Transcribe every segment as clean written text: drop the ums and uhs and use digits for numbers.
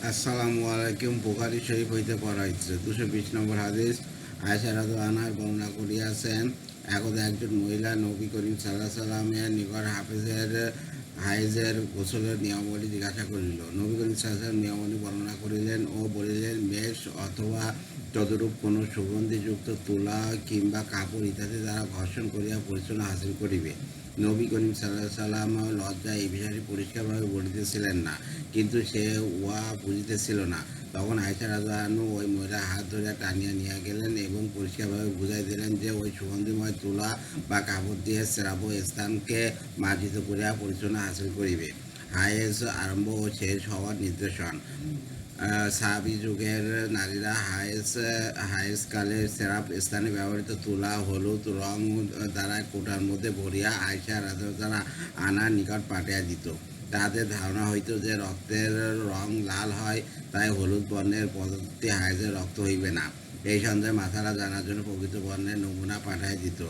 আসসালামু আলাইকুম। বুখারী শরীফ হইতে পড়া হইতেছে 220 নম্বর হাদিস। আয়েশা রাদিয়াল্লাহু আনহা বর্ণনা করিয়াছেন, একদা একজন মহিলা নবী করিম সাল্লাল্লাহু আলাইহি সাল্লামের নিকট হাইজের গোসলের নিয়মাবলী জিজ্ঞাসা করিল। নবী করিম সাল্লাল্লাহু আলাইহি সাল্লাম নিয়মাবলী বর্ণনা করিলেন ও বলিলেন, মেষ অথবা তদরূপ কোনো সুগন্ধিযুক্ত তুলা কিংবা কাপড় ইত্যাদি দ্বারা ঘর্ষণ করিয়া পরিচ্ছন্ন হাসিল করিবে। নবী করিম সাল্লাল্লাহু আলাইহি সাল্লাম লজ্জায় এই বিষয়টি পরিষ্কারভাবে বলিতেছিলেন না, কিন্তু সে উহা বুঝিতেছিল না। তখন আয়েশা রাদিয়াল্লাহু আনহা ওই মহিলার হাত ধরিয়া টানিয়া নিয়া গেলেন এবং পরিষ্কারভাবে বুঝাই দিলেন যে ওই সুগন্ধিময় তুলা বা কাপড় দিয়ে স্রাব্য স্থানকে মার্জিত করিয়া পরিচ্ছন্ন হাসিল করিবে। হায়েজ আরম্ভ ও শেষ হওয়ার নির্দেশন। সাহাবী যুগের নারীরা হায়েজকালে সেরাপ স্থানে ব্যবহৃত তুলা হলুদ রং দ্বারা কোটার মধ্যে ভরিয়া আয়েশা রাদিয়াল্লাহু আনহার নিকট পাঠিয়ে দিত। তাদের ধারণা হইত যে রক্তের রং লাল হয়, তাই হলুদ বর্ণের পদার্থটি হায়েজের রক্ত হইবে না। এই সন্দেহে মাথারা জানার জন্য প্রকৃত বর্ণের নমুনা পাঠাই দিত।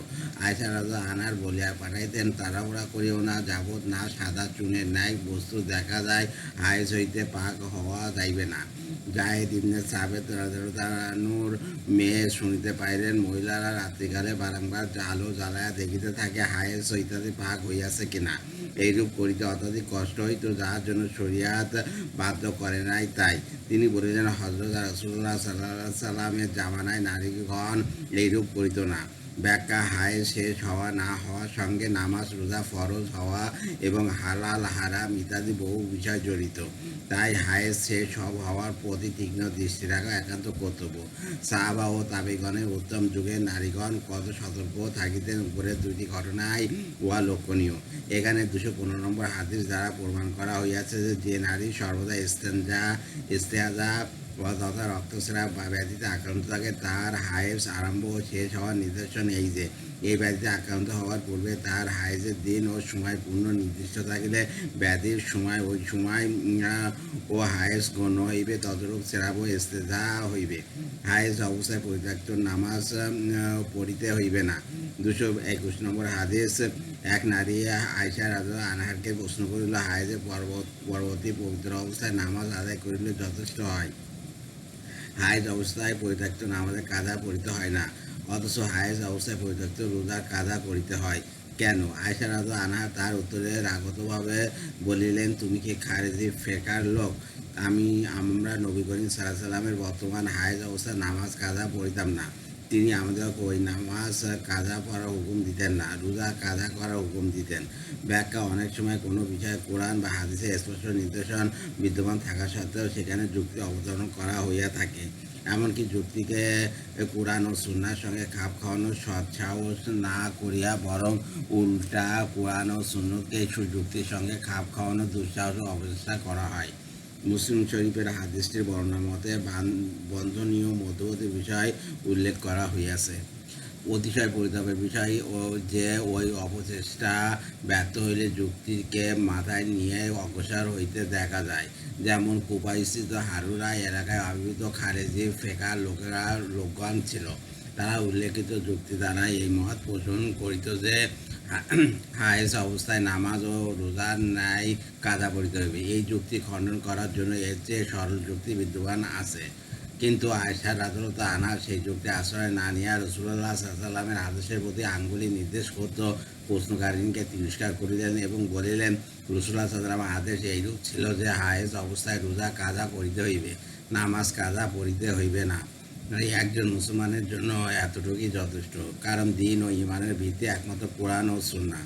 আয়েশা রাদিয়াল্লাহু আনহা বলিয়া পাঠাইতেন, তাড়াহুড়া করিও না, যাবৎ না সাদা চুনের ন্যায় বস্তু দেখা যায়, হায়েজ হইতে পাক হওয়া যাইবে না। জায়েদ ইবনে সাবেত রাদিয়াল্লাহু আনহুর মেয়ে শুনিতে পাইলেন, মহিলারা রাত্রিকালে বারংবার আলো জ্বালাইয়া দেখিতে থাকে হায়েজ ইত্যাদি পাক হইয়াছে কিনা। এইরূপ করিতে অত্যাধিক কষ্ট হইত, যাহার জন্য শরিয়াত বাধ্য করে নাই। তাই তিনি বলিলেন, হযরত রাসূলুল্লাহ সাল্লাল্লাহু আলাইহি সাল্লামের জামানায় নারীগণ এইরূপ করিত না। ব্যাখ্যা: হায়েজ শেষ হওয়া না হওয়ার সঙ্গে নামাজ রোজা ফরজ হওয়া এবং হালাল হারাম ইত্যাদি বহু বিষয় জড়িত। তাই হায়েজ শেষ হওয়ার প্রতি তীক্ষ্ণ দৃষ্টি রাখা একান্ত কর্তব্য। সাহাবা ও তাবেঈগণের উত্তম যুগের নারীগণ কত সতর্ক থাকিতেন, উপরের দুইটি ঘটনাই উহা লক্ষণীয়। এখানে 215 নম্বর হাদিস দ্বারা প্রমাণ করা হইয়াছে যে নারী সর্বদা ইস্তেহাজা তথা রক্তস্রাব বা ব্যাধিতে আক্রান্ত থাকে, তার হায়েজ আরম্ভ ও শেষ হওয়ার নিদর্শন এই যে, এই ব্যাধিতে আক্রান্ত হওয়ার পূর্বে তার হায়েজের দিন ও সময় পূর্ণ নির্দিষ্ট থাকিলে ব্যাধির সময় ওই সময় ও হায়েজ গণ্য হইবে, তদরূপ স্রাব ও ইস্তেজা হইবে। হায়েজ অবস্থায় পরিত্যক্ত নামাজ পড়িতে হইবে না। 221 নম্বর হাদিস। এক নারী আয়েশা রাদিয়াল্লাহু আনহাকে প্রশ্ন করিল, হায়েজের পরবর্তী পবিত্র অবস্থায় নামাজ আদায় করিলে যথেষ্ট হয়? হায়েজ অবস্থায় পরিত্যক্ত নামাজে কাজা পড়িতে হয় না, অথচ হায়েজ অবস্থায় পরিত্যক্ত রোজার কাজা করিতে হয় কেন? আয়েশা রাদিয়াল্লাহু আনহা তার উত্তরে রাগতভাবে বলিলেন, তুমি কি খারেজি ফেকার লোক? আমরা নবী করিম সাল্লাল্লাহু আলাইহি সাল্লামের বর্তমান হায়েজ অবস্থায় নামাজ কাজা পড়িতাম না। তিনি আমাদেরকে ওই নামাজ কাজা পড়ার হুকুম দিতেন না, রোজা কাজা করার হুকুম দিতেন। ব্যাখ্যা: অনেক সময় কোনো বিষয়ে কোরআন বা হাদিসে স্পষ্ট নির্দেশন বিদ্যমান থাকা সত্ত্বেও সেখানে যুক্তি অবতরণ করা হইয়া থাকে। এমনকি যুক্তিকে কোরআন ও সুন্নাহর সঙ্গে খাপ খাওয়ানোর সৎসাহস না করিয়া বরং উল্টা কোরআন ও সুন্নতকে যুক্তির সঙ্গে খাপ খাওয়ানোর দুঃসাহস ও অপচেষ্টা করা হয়। মুসলিম শরীফের হাদিসটির বর্ণনা মতে বন্ধনীয় মধ্যবর্তী বিষয় উল্লেখ করা হইয়াছে। অতিশয় পরিতাপের বিষয় যে ওই অপচেষ্টা ব্যর্থ হইলে যুক্তিকে মাথায় নিয়ে অগ্রসর হইতে দেখা যায়। যেমন কুফাস্থিত হারুরা এলাকায় আবির্ভূত খারেজি ফেকার লোকগণ ছিল। তারা উল্লেখিত যুক্তি দ্বারা এই মত পোষণ করিত যে হায়েজ অবস্থায় নামাজ ও রোজার ন্যায় কাজা পড়িতে হইবে। এই যুক্তি খণ্ডন করার জন্য এর চেয়ে সরল যুক্তি বিদ্যমান আছে, কিন্তু আয়েশা রাদিয়াল্লাহু আনহা সেই যুক্তি আশ্রয় না নিয়ে রাসূলুল্লাহ সাল্লাল্লাহু আলাইহি ওয়াসাল্লামের আদেশের প্রতি আঙ্গুলি নির্দেশ করত প্রশ্নকারিণীকে তিরস্কার করিলেন এবং বলিলেন, রাসূলুল্লাহ সাল্লাল্লাহু আলাইহি ওয়াসাল্লামের আদেশ এইরূপ ছিল যে হায়েজ অবস্থায় রোজা কাজা পড়িতে হইবে, নামাজ কাজা পড়িতে হইবে না। একজন মুসলমানের জন্য এতটুকুই যথেষ্ট, কারণ দিন ও ইমানের ভিত্তি একমাত্র কোরআন ও সুন্নাহ।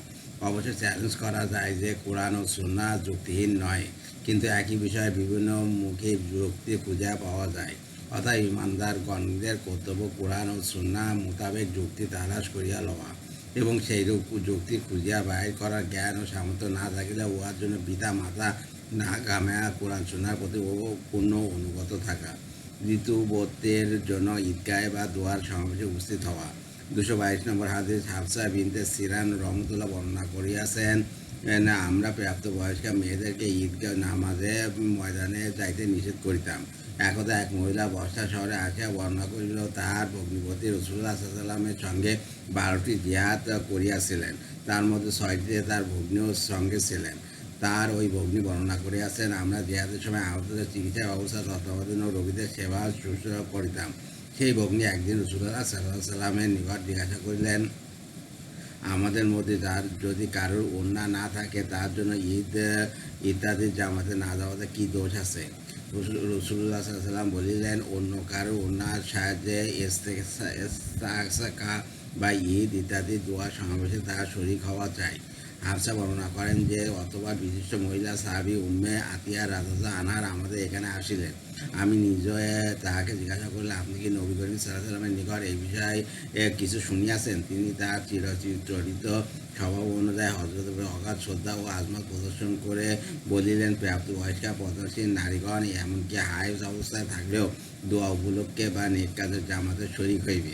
অবশ্যই চ্যালেঞ্জ করা যায় যে কোরআন ও সুন্নাহ যুক্তিহীন নয়, কিন্তু একই বিষয়ে বিভিন্ন মুখে যুক্তি খুঁজে পাওয়া যায়। অর্থাৎ ইমানদারগণের কর্তব্য কোরআন ও সুন্নাহ মোতাবেক যুক্তি তালাশ করিয়া লওয়া এবং সেইরূপ যুক্তি খুঁজিয়া বাহির করার জ্ঞান ও সামর্থ্য না থাকিলে উহার জন্য পিতা মাতা না গামায়া কোরআন সুন্নাহর প্রতি পূর্ণ অনুগত থাকা। ঋতুবতের জন্য ঈদগাহে বা দোয়ার সমাবেশে উপস্থিত হওয়া। 222 নম্বর হাদিস। হাফসা বিনতে সিরান রহমতুল্লাহ বর্ণনা করিয়াছেন, আমরা প্রাপ্তবয়স্ক মেয়েদেরকে ঈদগাহ নামাজে ময়দানে যাইতে নিষেধ করিতাম। একদা এক মহিলা বর্ষা শহরে আসিয়া বর্ণনা করিল, তাহার ভগ্নিপতি রাসূলুল্লাহ সাল্লাল্লাহু আলাইহি ওয়াসাল্লামের সঙ্গে 12টি জিহাদ করিয়াছিলেন, তার মধ্যে 6টিতে তার ভগ্নীও সঙ্গে ছিলেন। তার ওই ভগ্নী বর্ণনা করিয়াছেন, আমরা জিহাদের সময় আহতদের চিকিৎসা ব্যবস্থা, তত্ত্বাবধান ও রোগীদের সেবা শুশ্রূষা করিতাম। সেই ভগ্নী একদিন রাসূলুল্লাহ সাল্লাল্লাহু আলাইহি ওয়াসাল্লামের নিকট জিজ্ঞাসা করিলেন, আমাদের মধ্যে যার যদি কারোর ওড়না না থাকে তার জন্য ঈদ ইত্যাদি জামাতে না যাওয়াতে কী দোষ আছে? রাসূলুল্লাহ সাল্লাল্লাহু আলাইহি ওয়াসাল্লাম বলিলেন, অন্য কারোর ওড়নার সাহায্যে ইস্তেসকা বা ঈদ ইত্যাদি দোয়া সমাবেশে তার শরীক হওয়া চাই। হাফসা বর্ণনা করেন যে, অথবা বিশিষ্ট মহিলা সাহাবী উম্মে আতিয়া রাদিয়াল্লাহু আনহা আমাদের এখানে আসিলেন। আমি নিজে তাহাকে জিজ্ঞাসা করলাম, আপনি কি নবী করিম সাল্লাল্লাহু আলাইহি ওয়াসাল্লামের নিকট এই বিষয়ে কিছু শুনিয়াছেন? তিনি তার চিরাচরিত স্বভাব অনুযায়ী হযরতের অগাধ শ্রদ্ধা ও আজমত প্রদর্শন করে বলিলেন, প্রাপ্তবয়স্কা পদ্মশীল নারীগণ এমনকি হায়েজ অবস্থায় থাকলেও দোয়া উপলক্ষে বা নেক কাজের জামাতে শরীক হইবে।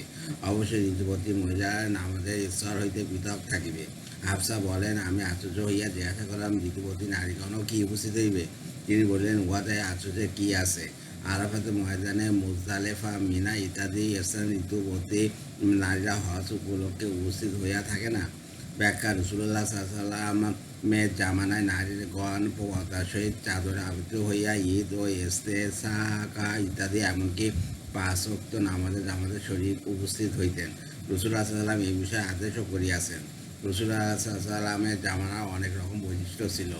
অবশ্যই ঋতুবতী মহিলারা নামাজের স্তর হইতে পৃথক থাকিবে। হাফসা বলেন, আমি আশ্চর্য হইয়া জিজ্ঞাসা করলাম, ঋতুবতী নারীগণও কি উপস্থিত হইবে? তিনি বললেন, উহাতে আশ্চর্যের কি আছে? আরাফাতের ময়দানে, মুজদালেফা, মিনা ইত্যাদি স্থানে ঋতুবতী নারীরা হজ উপলক্ষে উপস্থিত হইয়া থাকে না? ব্যাখ্যা: রাসূলুল্লাহ সাল্লাল্লাহু আলাইহি ওয়াসাল্লামের জামানায় নারীগণ পর্দার সহিত চাদরে আবৃত হইয়া ঈদ ও ইস্তেসকা ইত্যাদি এমনকি 5 ওয়াক্ত নামাজে জামাতে শরীক উপস্থিত হইতেন। রাসূলুল্লাহ সাল্লাল্লাহু আলাইহি ওয়াসাল্লাম এই বিষয়ে আদেশও করিয়াছেন। রাসূলুল্লাহ সাল্লাল্লাহু আলাইহি ওয়াসাল্লামের জামানায় অনেক রকম বৈশিষ্ট্য ছিল।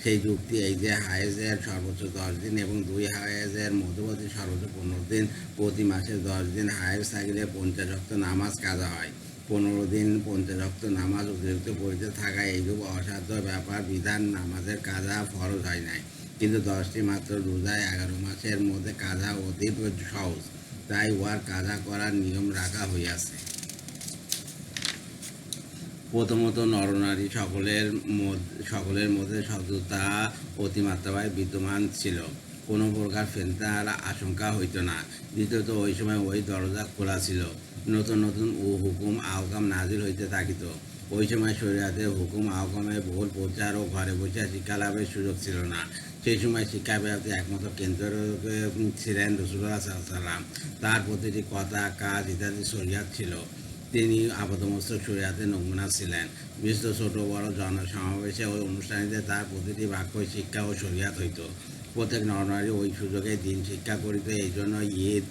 সেই যুক্তি এই যে, হায়েজের সর্বোচ্চ 10 দিন এবং 2 হায়েজের মধ্যবর্তী সর্বোচ্চ 15 দিন, প্রতি মাসে 10 দিন হায়েজ থাকিলে 50 ওয়াক্ত নামাজ কাজা হয়। 15 দিন 50 ওয়াক্ত নামাজ অতিরিক্ত পড়িতে থাকায় এইরূপ অসাধ্য ব্যাপার বিধান নামাজের কাজা ফরজ হয় নাই। কিন্তু 10টি মাত্র রোজায় 11 মাসের মধ্যে কাজা অতি সহজ, তাই উহার কাজা করার নিয়ম রাখা হইয়াছে। প্রথমত, নরনারী সকলের মধ্যে সততা অতিমাত্রায় বিদ্যমান ছিল, কোনো প্রকার ফিতনার আশঙ্কা হইত না। দ্বিতীয়ত, ওই সময় ওই দরজা খোলা ছিল, নতুন নতুন হুকুম আহকাম নাজিল হইতে থাকিত। ওই সময় শরীয়তের হুকুম আহকামের বহুল প্রচার ও ঘরে বসে শিক্ষা লাভের সুযোগ ছিল না। সেই সময় শিক্ষা ব্যবস্থা একমাত্র কেন্দ্র ছিলেন রাসূলুল্লাহ সাল্লাল্লাহু আলাইহি ওয়াসাল্লাম। তার প্রতিটি কথা, কাজ ইত্যাদি শরীয়ত ছিল। তিনি আপাতমস্তক শরীয়তের নমুনা ছিলেন। বিশেষত ছোট বড় জনসমাবেশে ও অনুষ্ঠানিতে তার প্রতিটি বাক্য শিক্ষা ও শরীয়ত হইত। প্রত্যেক নরনারী ওই সুযোগে দিন শিক্ষা করিত। এই জন্য ঈদ,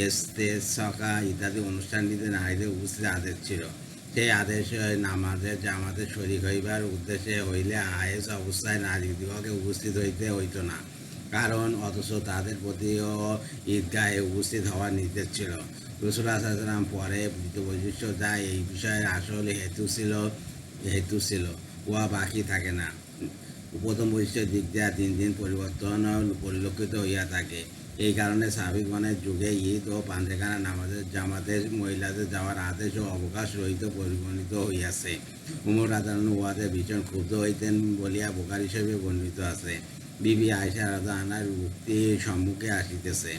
ইস্তেসকা ইত্যাদি অনুষ্ঠানটিতে নারীদের উপস্থিত আদেশ ছিল। সেই আদেশ নামাজের জামাতে শরীক হইবার উদ্দেশ্যে হইলে হায়েজ অবস্থায় নারীদিগকে উপস্থিত হইতে হইত না, কারণ অথচ তাদের প্রতিও ঈদগাহে উপস্থিত হওয়ার নির্দেশ ছিল। রাসূলুল্লাহ সাল্লাল্লাহু আলাইহি ওয়াসাল্লাম পরে দ্বিতীয় বৈশিষ্ট্য যা এই বিষয়ের আসল হেতু ছিল উহা বাকি থাকে না। প্রথম বৈশিষ্ট্যের দিক দিয়া দিন দিন পরিবর্তন পরিলক্ষিত হইয়া থাকে। এই কারণে সাহাবীগণের যুগে ঈদ ও পাঞ্জেখানা নামাজের জামাতে মহিলাদের যাওয়ার আদেশ ও অবকাশ রহিত পরিগণিত হইয়াছে। উমর রাদিয়াল্লাহু আনহু উহাতে ভীষণ ক্ষুব্ধ হইতেন বলিয়া বুখারী শরীফে বর্ণিত আছে। বিবি আয়েশা রাদিয়াল্লাহু আনহার উক্তি সম্মুখে আসিতেছে,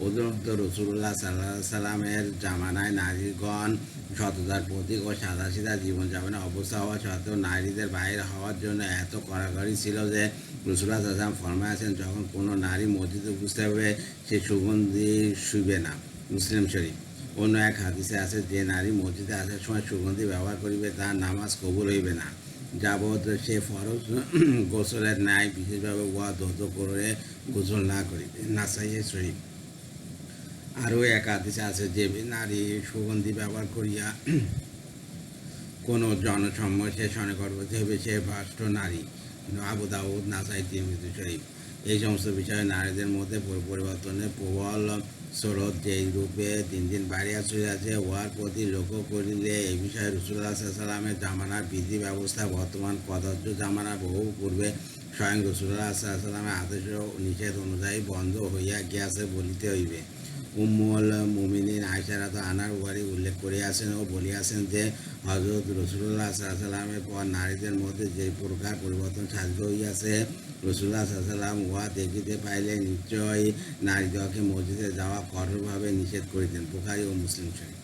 অতিরিক্ত রাসূলুল্লাহ সাল্লাল্লাহু আলাইহি ওয়াসাল্লামের জামানায় নারীগণ সততার প্রতীক ও সাদাসিধা জীবনযাপনের অবস্থা হওয়া সত্ত্বেও নারীদের বাইরে হওয়ার জন্য এত কড়াকড়ি ছিল যে রাসূলুল্লাহ সাল্লাল্লাহু আলাইহি ওয়াসাল্লাম ফরমাইয়াছেন, যখন কোনো নারী মসজিদে উপস্থিত হবে সে সুগন্ধি শুইবে না। মুসলিম শরীফ। অন্য এক হাদিসে আছে, যে নারী মসজিদে আসার সময় সুগন্ধি ব্যবহার করিবে তার নামাজ কবুল হইবে না, যাবৎ সে ফরজ গোসলের ন্যায় বিশেষভাবে উহা ধৌত করে গোসল না করিবে। নাসাই শরীফ। আরও এক হাদিসে আছে, যে নারী সুগন্ধি ব্যবহার করিয়া কোনো জনসমাবেশে সন্নিকটবর্তী হইবে সে ভ্রষ্ট নারী। আবু দাউদ, নাসাই, তিরমিজি শরীফ। এই সমস্ত বিষয়ে নারীদের মধ্যে পরিবর্তনের প্রবল স্রোত যেই রূপে দিন দিন বাড়িয়া চলিয়াছে, উহার প্রতি লক্ষ্য করিলে এই বিষয়ে রাসূলুল্লাহ সাল্লাল্লাহু আলাইহি ওয়াসাল্লামের জামানার বিধি ব্যবস্থা বর্তমান কদর্য জামানার বহু পূর্বে স্বয়ং রাসূলুল্লাহ সাল্লাল্লাহু আলাইহি ওয়াসাল্লামের আদেশ ও নিষেধ অনুযায়ী বন্ধ হইয়া গিয়াছে বলিতে হইবে। উম্মুল মুমিনিন আয়েশা রাদিয়াল্লাহু আনহার উহারই উল্লেখ করিয়াছেন ও বলিয়াছেন যে, হযরত রাসূলুল্লাহ সাল্লাল্লাহু আলাইহি ওয়াসাল্লামের পর নারীদের মধ্যে যে প্রকার পরিবর্তন সাধিত হইয়াছে, রাসূলুল্লাহ সাল্লাল্লাহু আলাইহি ওয়াসাল্লাম উহা দেখিতে পাইলে নিশ্চয়ই নারীদিগকে মসজিদে যাওয়া কঠোরভাবে নিষেধ করিতেন। বুখারী ও মুসলিম শরীফ।